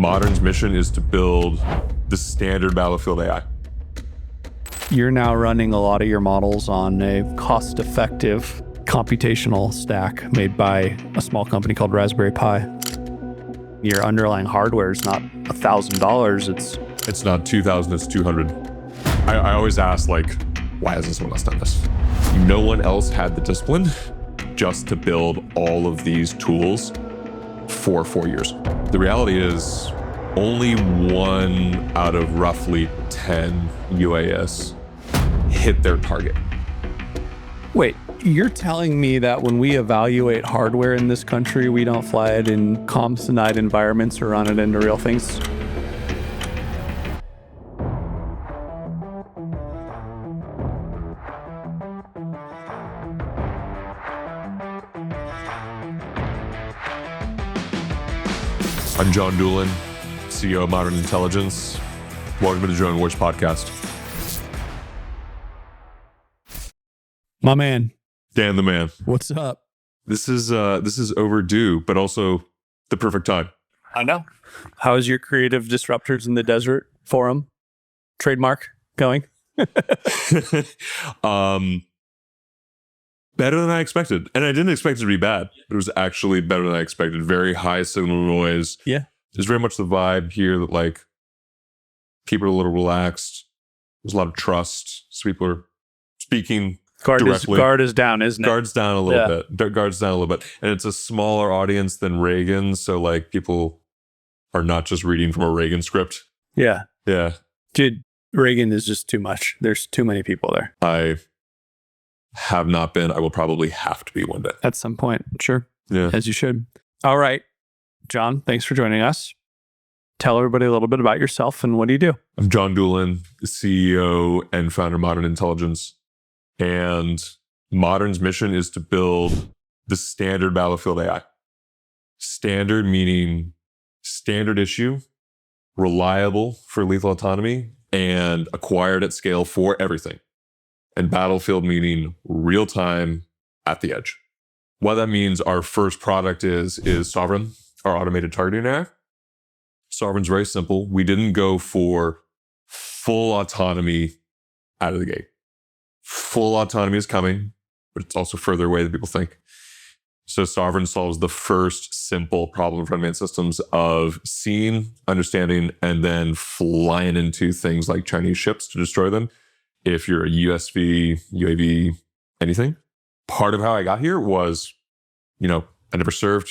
Modern's mission is to build the standard battlefield AI. You're now running a lot of your models on a cost-effective computational stack made by a small company called Raspberry Pi. Your underlying hardware is not $1,000. It's not 2,000, it's 200. I always ask, like, why hasn't someone else done this? No one else had the discipline just to build all of these tools for 4 years. The reality is only 1 out of roughly 10 UAS hit their target. Wait, you're telling me that when we evaluate hardware in this country, we don't fly it in comms-denied environments or run it into real things? I'm John Dulin, CEO of Modern Intelligence. Welcome to the Drone Wars podcast. My man. Dan the man. What's up? This is overdue, but also the perfect time. I know. How's your creative Disruptors in the Desert forum trademark going? Better than I expected. And I didn't expect it to be bad. It was actually better than I expected. Very high signal noise. Yeah. There's very much the vibe here that, like, people are a little relaxed. There's a lot of trust. So people are speaking directly. Guard is down, isn't it? Guard's down a little bit. Guard's down a little bit. And it's a smaller audience than Reagan. So, like, people are not just reading from a Reagan script. Yeah. Yeah. Dude, Reagan is just too much. There's too many people there. I have not been. I will probably have to be one day. At some point. Sure. Yeah. As you should. All right. John, thanks for joining us. Tell everybody a little bit about yourself and what do you do? I'm John Dulin, the CEO and founder of Modern Intelligence. And Modern's mission is to build the standard battlefield AI. Standard meaning standard issue, reliable for lethal autonomy, and acquired at scale for everything. And battlefield meaning real time at the edge. What that means, our first product is Sovereign, our automated targeting AI. Sovereign's very simple. We didn't go for full autonomy out of the gate. Full autonomy is coming, but it's also further away than people think. So Sovereign solves the first simple problem for unmanned systems of seeing, understanding, and then flying into things like Chinese ships to destroy them. If you're a USV, UAV, anything. Part of how I got here was, I never served,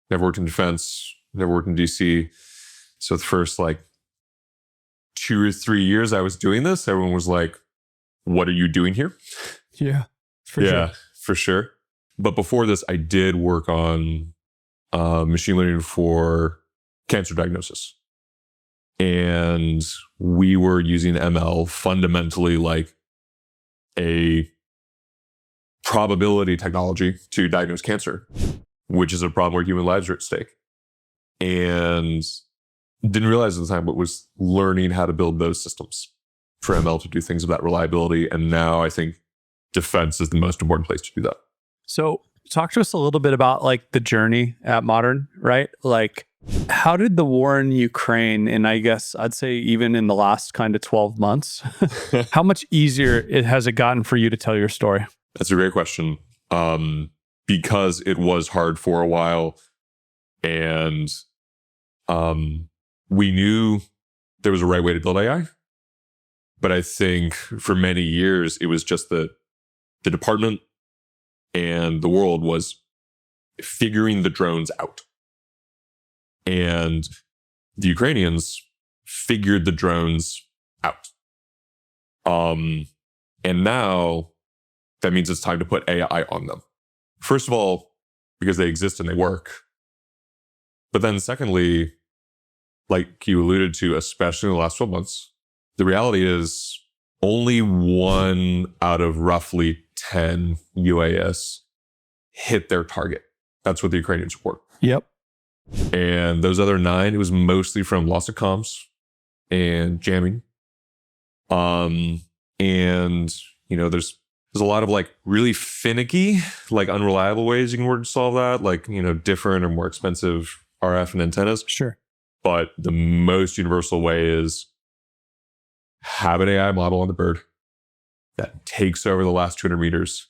never worked in defense, never worked in DC. So the first 2 or 3 years I was doing this, everyone was like, what are you doing here? Yeah, for sure. But before this, I did work on machine learning for cancer diagnosis. And we were using ML fundamentally like a probability technology to diagnose cancer, which is a problem where human lives are at stake. And didn't realize at the time, but was learning how to build those systems for ML to do things of that reliability. And now I think defense is the most important place to do that. So talk to us a little bit about the journey at Modern, right? How did the war in Ukraine, and I guess I'd say even in the last kind of 12 months, how much easier has it gotten for you to tell your story? That's a great question. Because it was hard for a while, and we knew there was a right way to build AI. But I think for many years, it was just the department and the world was figuring the drones out. And the Ukrainians figured the drones out. And now that means it's time to put AI on them. First of all, because they exist and they work. But then secondly, like you alluded to, especially in the last 12 months, the reality is only 1 out of roughly 10 UAS hit their target. That's what the Ukrainians report. Yep. And those other 9, it was mostly from loss of comms and jamming. And, there's a lot of really finicky, unreliable ways you can work to solve that, different or more expensive RF and antennas. Sure. But the most universal way is have an AI model on the bird that takes over the last 200 meters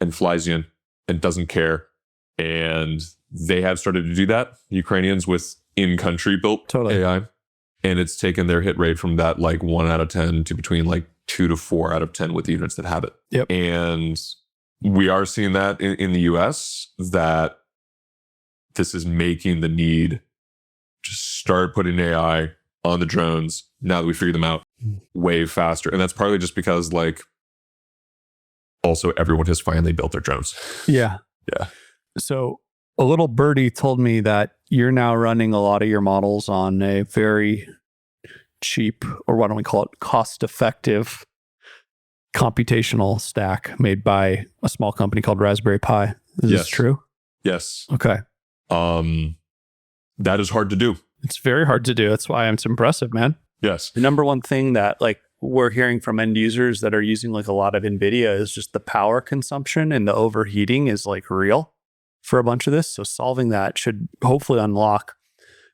and flies in and doesn't care. And they have started to do that, Ukrainians, with in-country built AI. And it's taken their hit rate from that like 1 out of 10 to between like 2 to 4 out of 10 with the units that have it. Yep. And we are seeing that in the US, that this is making the need to start putting AI on the drones now that we figured them out way faster. And that's partly just because like also everyone has finally built their drones. Yeah. Yeah. So a little birdie told me that you're now running a lot of your models on a very cheap, or why don't we call it cost-effective computational stack made by a small company called Raspberry Pi. Is this true? Yes. Okay. That is hard to do. It's very hard to do. That's why it's impressive, man. Yes. The number one thing that like we're hearing from end users that are using like a lot of NVIDIA is just the power consumption and the overheating is like real for a bunch of this. So solving that should hopefully unlock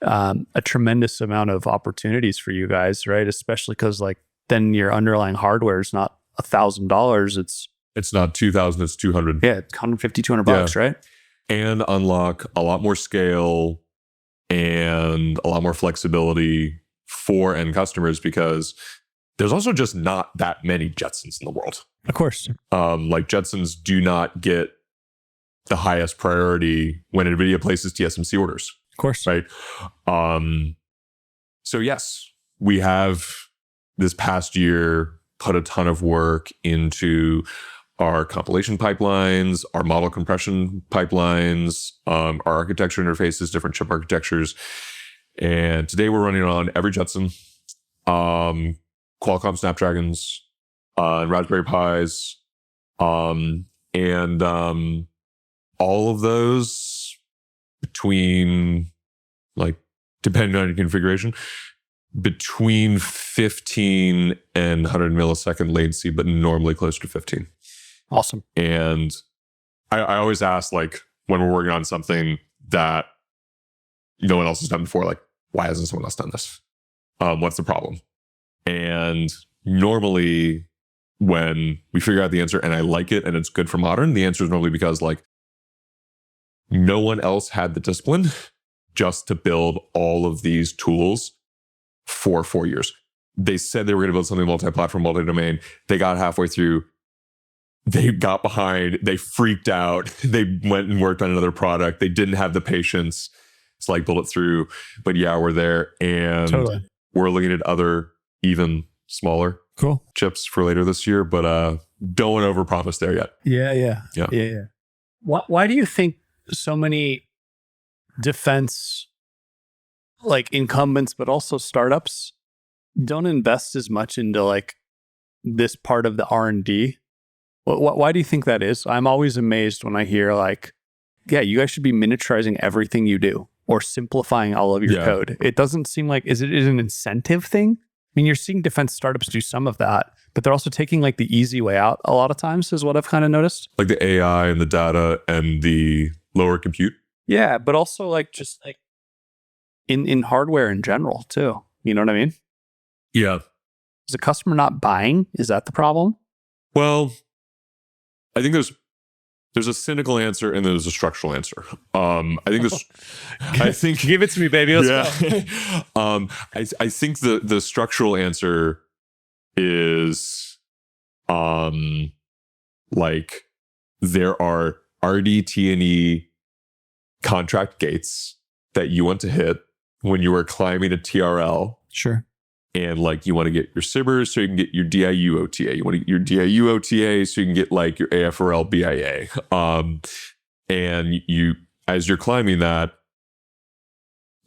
a tremendous amount of opportunities for you guys, right? Especially because like then your underlying hardware is not $1,000. It's not 2,000, it's 200. Yeah, $150, $200, right? And unlock a lot more scale and a lot more flexibility for end customers, because there's also just not that many Jetsons in the world. Of course. Like Jetsons do not get the highest priority when NVIDIA places TSMC orders. Of course. Right. So yes, we have this past year put a ton of work into our compilation pipelines, our model compression pipelines, our architecture interfaces, different chip architectures. And today we're running on every Jetson, Qualcomm Snapdragons, and Raspberry Pis, and all of those between, like, depending on your configuration, between 15 and 100 millisecond latency, but normally closer to 15. Awesome. And I always ask, like, when we're working on something that no one else has done before, like, why hasn't someone else done this? What's the problem? And normally when we figure out the answer and I like it and it's good for modern, the answer is normally because, like, no one else had the discipline just to build all of these tools for 4 years. They said they were going to build something multi-platform, multi-domain. They got halfway through. They got behind. They freaked out. They went and worked on another product. They didn't have the patience to like build it through. But yeah, we're there. And we're looking at other even smaller chips for later this year. But don't want to overpromise there yet. Yeah. Why do you think so many defense like incumbents, but also startups don't invest as much into like this part of the R&D? Why do you think that is? I'm always amazed when I hear like, yeah, you guys should be miniaturizing everything you do or simplifying all of your code. It doesn't seem like, is it an incentive thing? I mean, you're seeing defense startups do some of that, but they're also taking like the easy way out a lot of times is what I've kind of noticed. Like the AI and the data and the lower compute. Yeah, but also like just like in hardware in general too. You know what I mean? Yeah. Is the customer not buying? Is that the problem? Well, I think there's a cynical answer and there's a structural answer. I think give it to me, baby. Let's go. I think the structural answer is like there are RDT&E contract gates that you want to hit when you are climbing a TRL. Sure. And like you want to get your SIBRs so you can get your DIU OTA. You want to get your DIU OTA so you can get like your AFRL BIA. And you, as you're climbing that,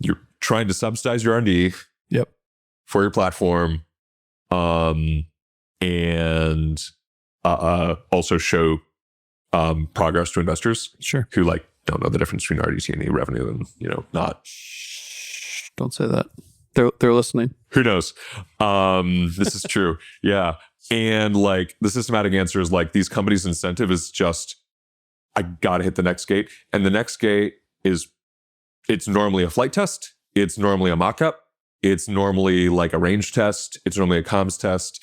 you're trying to subsidize your R&D for your platform, and also show progress to investors. Sure. Who like don't know the difference between RDT&E revenue and not. Shh, don't say that. They're listening. Who knows? This is true. Yeah. And like the systematic answer is like these companies' incentive is just, I got to hit the next gate. And the next gate is, it's normally a flight test. it's normally a mock-up. It's normally like a range test. It's normally a comms test.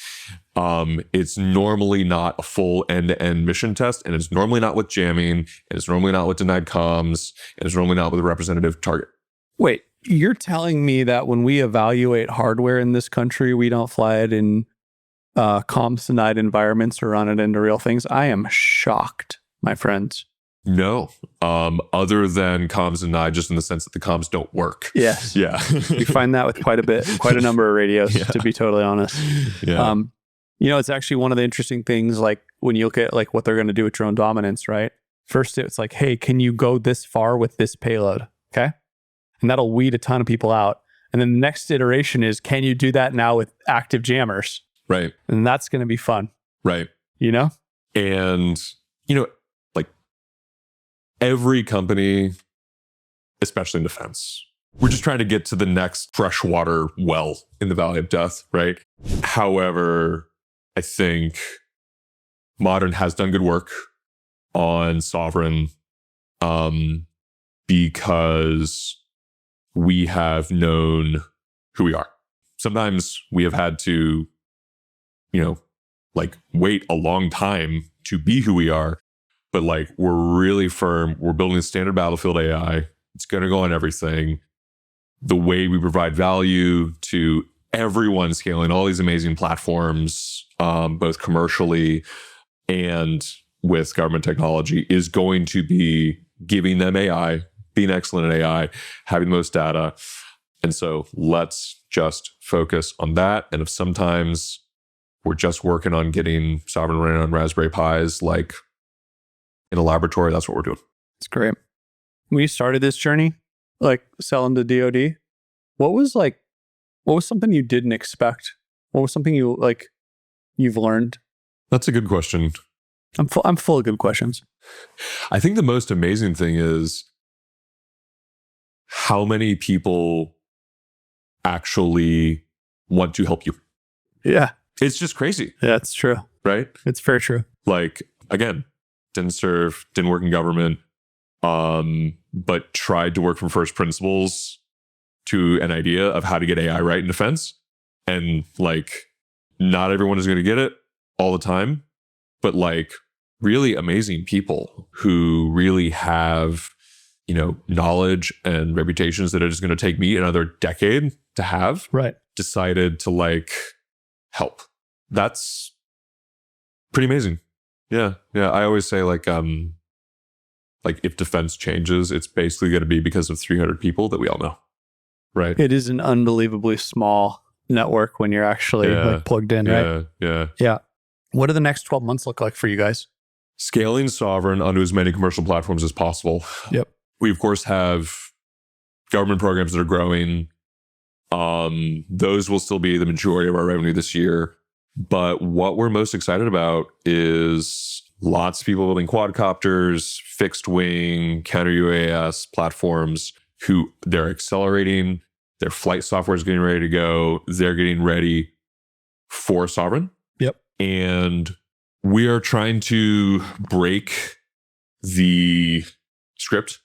It's normally not a full end-to-end mission test. And it's normally not with jamming. And it's normally not with denied comms. And it's normally not with a representative target. Wait, you're telling me that when we evaluate hardware in this country, we don't fly it in comms denied environments or run it into real things? I am shocked, my friends. No, other than comms denied, just in the sense that the comms don't work. Yes. Yeah. We find that with quite a number of radios, to be totally honest. Yeah. It's actually one of the interesting things, like when you look at like what they're going to do with drone dominance, right? First, it's like, hey, can you go this far with this payload? Okay. And that'll weed a ton of people out. And then the next iteration is, can you do that now with active jammers? Right. And that's going to be fun. Right. And, like every company, especially in defense, we're just trying to get to the next freshwater well in the Valley of Death, right? However, I think Modern has done good work on Sovereign because we have known who we are. Sometimes we have had to, wait a long time to be who we are, but like we're really firm. We're building a standard battlefield AI. It's going to go on everything. The way we provide value to everyone scaling all these amazing platforms, both commercially and with government technology, is going to be giving them AI, being excellent at AI, having the most data. And so let's just focus on that. And if sometimes we're just working on getting Sovereign running on Raspberry Pis, like in a laboratory, that's what we're doing. it's great. When you started this journey, like selling to DoD, what was something you didn't expect? What was something you've learned? That's a good question. I'm full of good questions. I think the most amazing thing is how many people actually want to help you. Yeah. It's just crazy. Yeah, it's true. Right? It's very true. Like, again, didn't work in government, but tried to work from first principles to an idea of how to get AI right in defense. And like, not everyone is going to get it all the time, but like really amazing people who really have, knowledge and reputations that are just going to take me another decade to have, right, decided to like help. That's pretty amazing. Yeah. I always say like if defense changes, it's basically going to be because of 300 people that we all know. Right. It is an unbelievably small network when you're actually plugged in, right? Yeah. What do the next 12 months look like for you guys? Scaling Sovereign onto as many commercial platforms as possible. Yep. We, of course, have government programs that are growing. Those will still be the majority of our revenue this year. But what we're most excited about is lots of people building quadcopters, fixed wing, counter UAS platforms who they're accelerating. Their flight software is getting ready to go. They're getting ready for Sovereign. Yep. And we are trying to break the script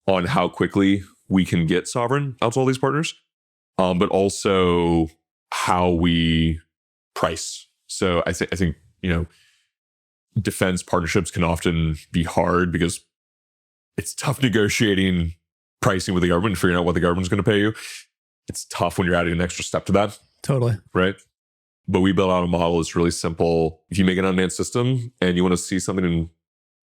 on how quickly we can get Sovereign out to all these partners, but also how we price. So I think defense partnerships can often be hard because it's tough negotiating pricing with the government and figuring out what the government's going to pay you. It's tough when you're adding an extra step to that. Totally. Right. But we built out a model that's really simple. If you make an unmanned system and you want to see something and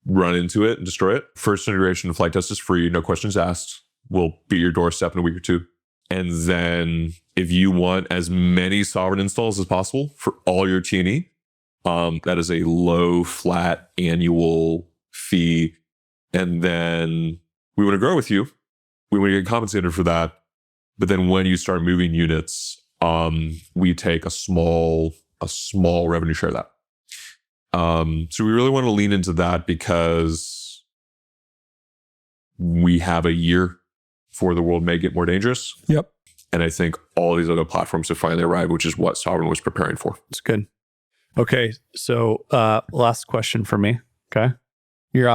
run into it and destroy it, first integration and flight test is free, no questions asked. We'll be at your doorstep in a week or two. And then if you want as many Sovereign installs as possible for all your T&E, that is a low, flat annual fee. And then we want to grow with you. We want to get compensated for that. But then when you start moving units, we take a small revenue share of that. So we really want to lean into that because we have a year before the world may get more dangerous. Yep. And I think all these other platforms have finally arrived, which is what Sovereign was preparing for. It's good. Okay. So last question for me. Okay. We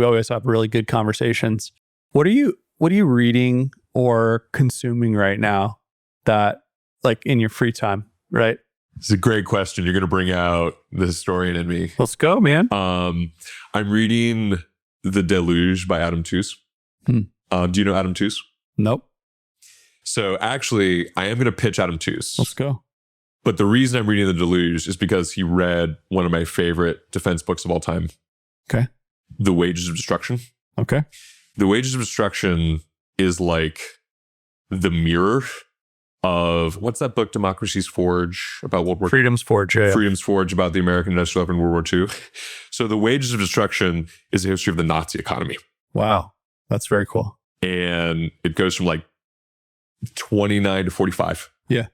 always have really good conversations. What are you what are you reading or consuming right now that like in your free time, right? It's a great question. You're going to bring out the historian in me. Let's go, man. I'm reading The Deluge by Adam Tooze. Do you know Adam Tooze? Nope. So actually, I am going to pitch Adam Tooze. Let's go. But the reason I'm reading The Deluge is because he read one of my favorite defense books of all time. Okay. The Wages of Destruction. Okay. The Wages of Destruction is like the mirror of, what's that book, Democracy's Forge, about World War II? Freedom's Forge. Yeah. Freedom's Forge, about the American industrial weapon in World War II. So The Wages of Destruction is a history of the Nazi economy. Wow. That's very cool. And it goes from like 29 to 45. Yeah.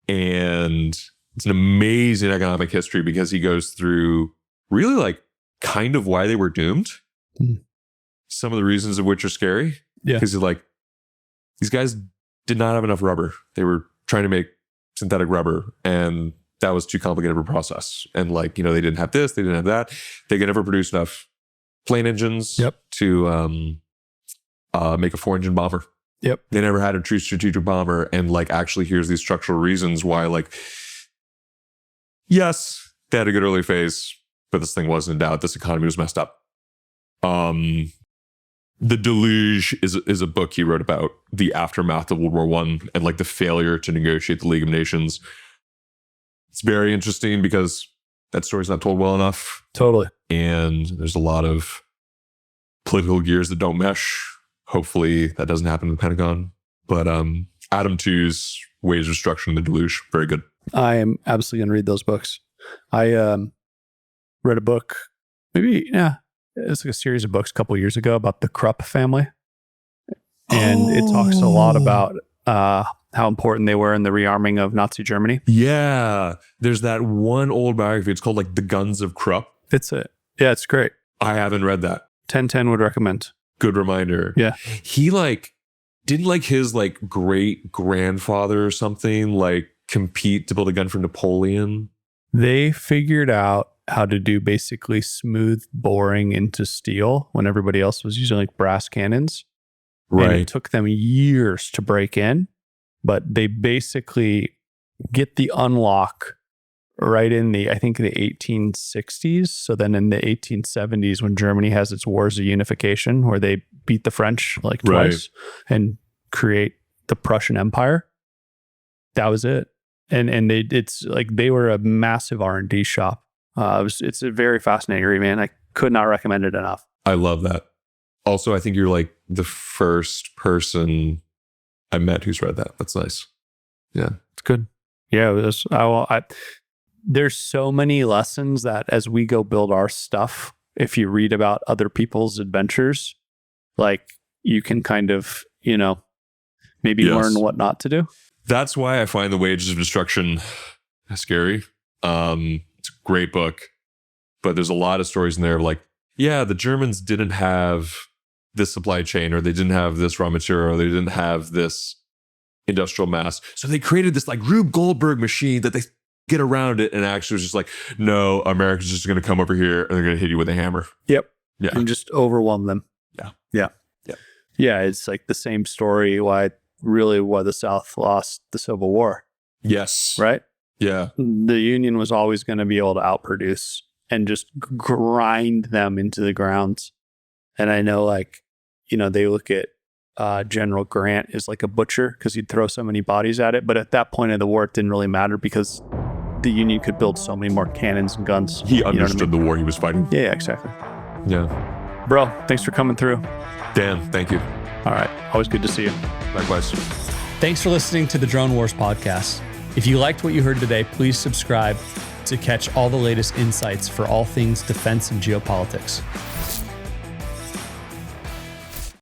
And it's an amazing economic history because he goes through really like kind of why they were doomed. Some of the reasons of which are scary. Yeah. Because he's like, these guys did not have enough rubber. They were trying to make synthetic rubber, and that was too complicated of a process. And like, you know, they didn't have this, they didn't have that. They could never produce enough plane engines to make a 4-engine bomber. Yep. They never had a true strategic bomber. And like, actually, here's these structural reasons why, like, yes, they had a good early phase, but this thing wasn't in doubt. This economy was messed up. The Deluge is a book he wrote about the aftermath of World War I and like the failure to negotiate the League of Nations. It's very interesting because that story's not told well enough. Totally. And there's a lot of political gears that don't mesh. Hopefully that doesn't happen in the Pentagon. But Adam Tooze, Wages of Destruction, The Deluge, very good. I am absolutely going to read those books. I read a book, it's like a series of books a couple of years ago about the Krupp family. And it talks a lot about how important they were in the rearming of Nazi Germany. Yeah. There's that one old biography. It's called like The Guns of Krupp. It's it's great. I haven't read that. 1010 would recommend. Good reminder. Yeah. He like, didn't like his like great grandfather or something like compete to build a gun for Napoleon? They figured out how to do basically smooth boring into steel when everybody else was using like brass cannons. Right. And it took them years to break in, but they basically get the unlock right in the 1860s. So then in the 1870s, when Germany has its wars of unification, where they beat the French like twice and create the Prussian Empire, that was it. And it's like they were a massive R&D shop. It's a very fascinating read, man. I could not recommend it enough. I love that. Also, I think you're like the first person I met who's read that. That's nice. Yeah, it's good. Yeah, there's so many lessons that as we go build our stuff, if you read about other people's adventures, like you can kind of, maybe learn what not to do. That's why I find The Wages of Destruction scary. It's a great book, but there's a lot of stories in there of like, yeah, the Germans didn't have this supply chain, or they didn't have this raw material, or they didn't have this industrial mass. So they created this like Rube Goldberg machine that they get around it, and actually was just like, no, America's just going to come over here and they're going to hit you with a hammer. Yep. Yeah. And just overwhelm them. Yeah. Yeah. Yeah. Yeah. It's like the same story why the South lost the Civil War. Yes. Right? Yeah. The Union was always going to be able to outproduce and just grind them into the ground. And I know they look at General Grant as like a butcher because he'd throw so many bodies at it. But at that point of the war, it didn't really matter because the Union could build so many more cannons and guns. He understood the war he was fighting. Yeah, exactly. Yeah. Bro, thanks for coming through. Dan, thank you. All right. Always good to see you. Likewise. Thanks for listening to the Drone Wars podcast. If you liked what you heard today, please subscribe to catch all the latest insights for all things defense and geopolitics.